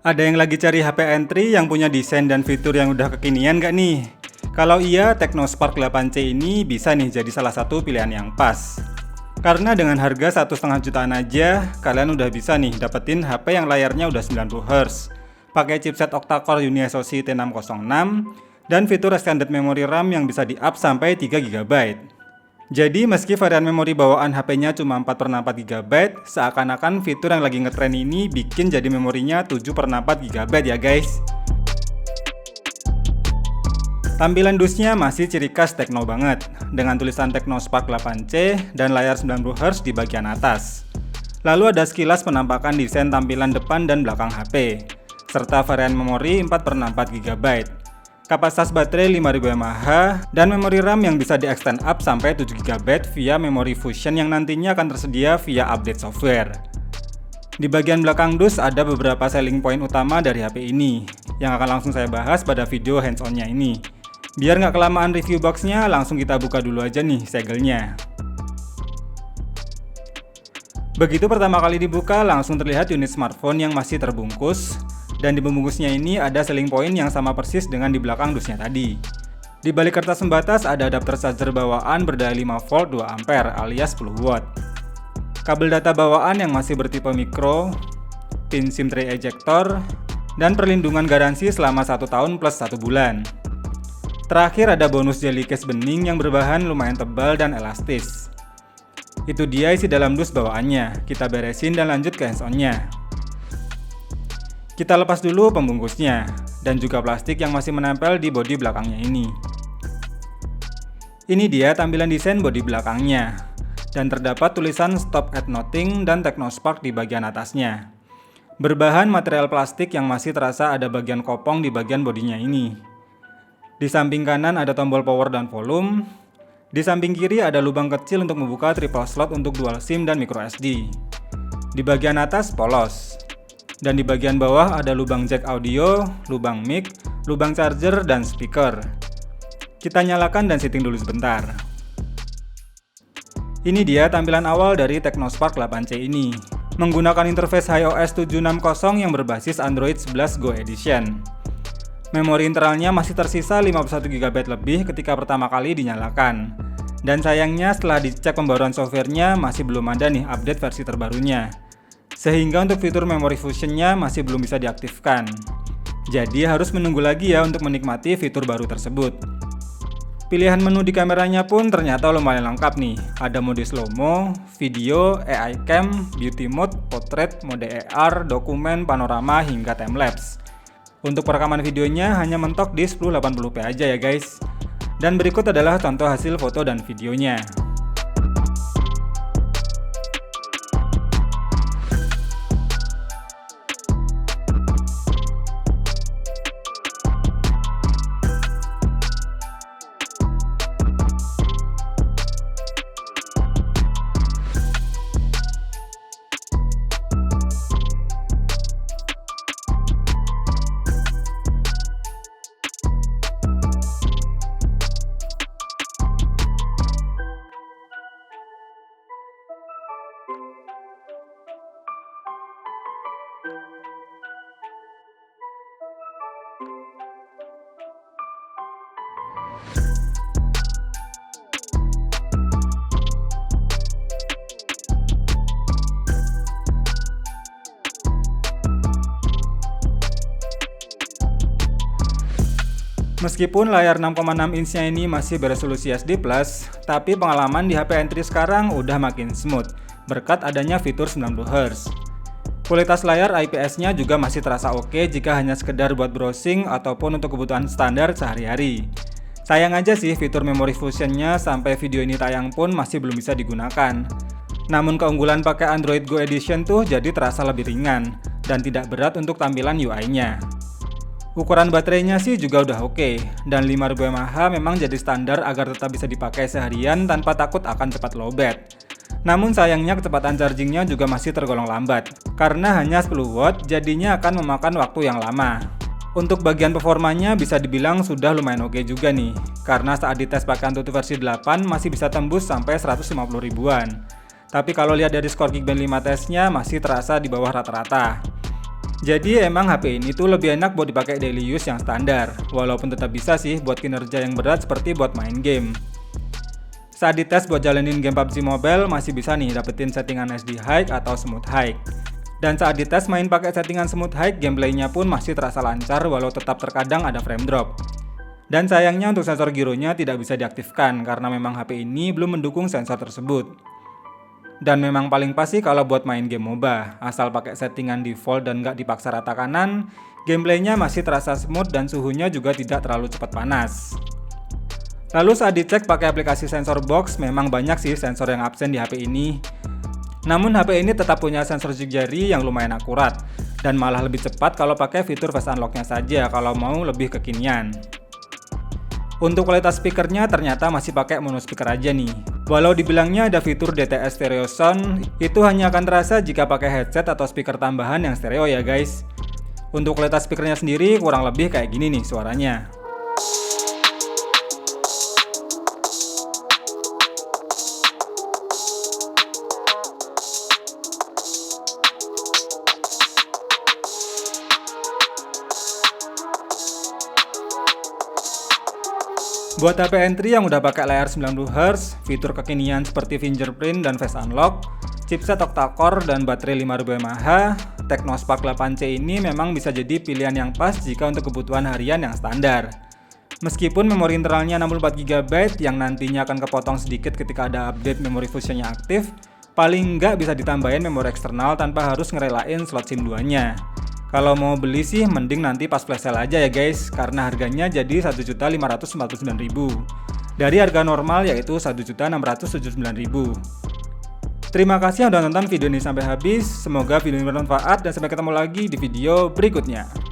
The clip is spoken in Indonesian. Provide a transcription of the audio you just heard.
Ada yang lagi cari HP entry yang punya desain dan fitur yang udah kekinian gak nih? Kalau iya, Tecnospark 8C ini bisa nih jadi salah satu pilihan yang pas. Karena dengan harga 1,5 jutaan aja, kalian udah bisa nih dapetin HP yang layarnya udah 90Hz, pakai chipset octa-core Union SoC T606, dan fitur extended memory RAM yang bisa di-up sampai 3GB. Jadi meski varian memori bawaan HP-nya cuma 4/4GB, seakan-akan fitur yang lagi ngetren ini bikin jadi memorinya 7/4GB ya guys. Tampilan dusnya masih ciri khas Tecno banget, dengan tulisan Tecnospark 8C dan layar 90Hz di bagian atas. Lalu ada sekilas penampakan desain tampilan depan dan belakang HP, serta varian memori 4/4GB. Kapasitas baterai 5000 mAh dan memori RAM yang bisa di-extend up sampai 7GB via memori fusion yang nantinya akan tersedia via update software. Di bagian belakang dus ada beberapa selling point utama dari HP ini yang akan langsung saya bahas pada video hands-on-nya ini. Biar nggak kelamaan review boxnya, langsung kita buka dulu aja nih segelnya. Begitu pertama kali dibuka, langsung terlihat unit smartphone yang masih terbungkus. Dan di pembungkusnya ini ada selling point yang sama persis dengan di belakang dusnya tadi. Di balik kertas pembatas ada adapter charger bawaan berdaya 5V 2A alias 10W. Kabel data bawaan yang masih bertipe micro, pin SIM tray ejector, dan perlindungan garansi selama 1 tahun plus 1 bulan. Terakhir ada bonus jelly case bening yang berbahan lumayan tebal dan elastis. Itu dia isi dalam dus bawaannya, kita beresin dan lanjut ke hands-on-nya. Kita lepas dulu pembungkusnya, dan juga plastik yang masih menempel di bodi belakangnya ini. Ini dia tampilan desain bodi belakangnya, dan terdapat tulisan Stop at Nothing dan Tecnospark di bagian atasnya. Berbahan material plastik yang masih terasa ada bagian kopong di bagian bodinya ini. Di samping kanan ada tombol power dan volume. Di samping kiri ada lubang kecil untuk membuka triple slot untuk dual SIM dan micro SD. Di bagian atas polos. Dan di bagian bawah ada lubang jack audio, lubang mic, lubang charger, dan speaker. Kita nyalakan dan setting dulu sebentar. Ini dia tampilan awal dari Tecnospark 8C ini, menggunakan interface iOS 760 yang berbasis Android 11 Go Edition. Memori internalnya masih tersisa 51GB lebih ketika pertama kali dinyalakan. Dan sayangnya setelah dicek pembaruan softwarenya masih belum ada nih update versi terbarunya. Sehingga untuk fitur memory fusionnya masih belum bisa diaktifkan. Jadi harus menunggu lagi ya untuk menikmati fitur baru tersebut. Pilihan menu di kameranya pun ternyata lumayan lengkap nih. Ada mode slow-mo, video, AI cam, beauty mode, portrait, mode AR, dokumen, panorama, hingga timelapse. Untuk perekaman videonya hanya mentok di 1080p aja ya guys. Dan berikut adalah contoh hasil foto dan videonya. Meskipun layar 6,6 inch-nya ini masih beresolusi HD+, tapi pengalaman di HP entry sekarang udah makin smooth, berkat adanya fitur 90Hz. Kualitas layar IPS-nya juga masih terasa oke jika hanya sekedar buat browsing ataupun untuk kebutuhan standar sehari-hari. Sayang aja sih fitur memory fusion-nya sampai video ini tayang pun masih belum bisa digunakan. Namun keunggulan pakai Android Go Edition tuh jadi terasa lebih ringan, dan tidak berat untuk tampilan UI-nya. Ukuran baterainya sih juga udah oke, dan 5000 mAh memang jadi standar agar tetap bisa dipakai seharian tanpa takut akan cepat lowbat. Namun sayangnya kecepatan chargingnya juga masih tergolong lambat, karena hanya 10W jadinya akan memakan waktu yang lama. Untuk bagian performanya bisa dibilang sudah lumayan oke juga nih, karena saat dites pakai Antutu versi 8 masih bisa tembus sampai 150 ribuan. Tapi kalau lihat dari skor Geekbench 5 tesnya masih terasa di bawah rata-rata. Jadi emang HP ini tuh lebih enak buat dipakai daily use yang standar, walaupun tetap bisa sih buat kinerja yang berat seperti buat main game. Saat dites buat jalanin game PUBG Mobile masih bisa nih dapetin settingan SD High atau Smooth High. Dan saat dites main pakai settingan Smooth High, gameplaynya pun masih terasa lancar walau tetap terkadang ada frame drop. Dan sayangnya untuk sensor gironya tidak bisa diaktifkan karena memang HP ini belum mendukung sensor tersebut. Dan memang paling pas sih kalau buat main game MOBA, asal pakai settingan default dan nggak dipaksa rata kanan, gameplaynya masih terasa smooth dan suhunya juga tidak terlalu cepat panas. Lalu saat dicek pakai aplikasi sensor box, memang banyak sih sensor yang absen di HP ini. Namun HP ini tetap punya sensor jig jari yang lumayan akurat, dan malah lebih cepat kalau pakai fitur face unlock-nya saja kalau mau lebih kekinian. Untuk kualitas speakernya ternyata masih pakai mono speaker aja nih. Walau dibilangnya ada fitur DTS stereo sound, itu hanya akan terasa jika pakai headset atau speaker tambahan yang stereo ya guys. Untuk kualitas speakernya sendiri kurang lebih kayak gini nih suaranya. Buat HP entry yang udah pakai layar 90Hz, fitur kekinian seperti fingerprint dan face unlock, chipset octa-core dan baterai 5000 mAh, Tecnospark 8C ini memang bisa jadi pilihan yang pas jika untuk kebutuhan harian yang standar. Meskipun memori internalnya 64GB yang nantinya akan kepotong sedikit ketika ada update memori fusionnya aktif, paling nggak bisa ditambahin memori eksternal tanpa harus ngerelain slot SIM 2-nya. Kalau mau beli sih mending nanti pas flash sale aja ya guys, karena harganya jadi 1.549.000 dari harga normal yaitu 1.679.000. Terima kasih yang udah nonton video ini sampai habis, semoga video ini bermanfaat dan sampai ketemu lagi di video berikutnya.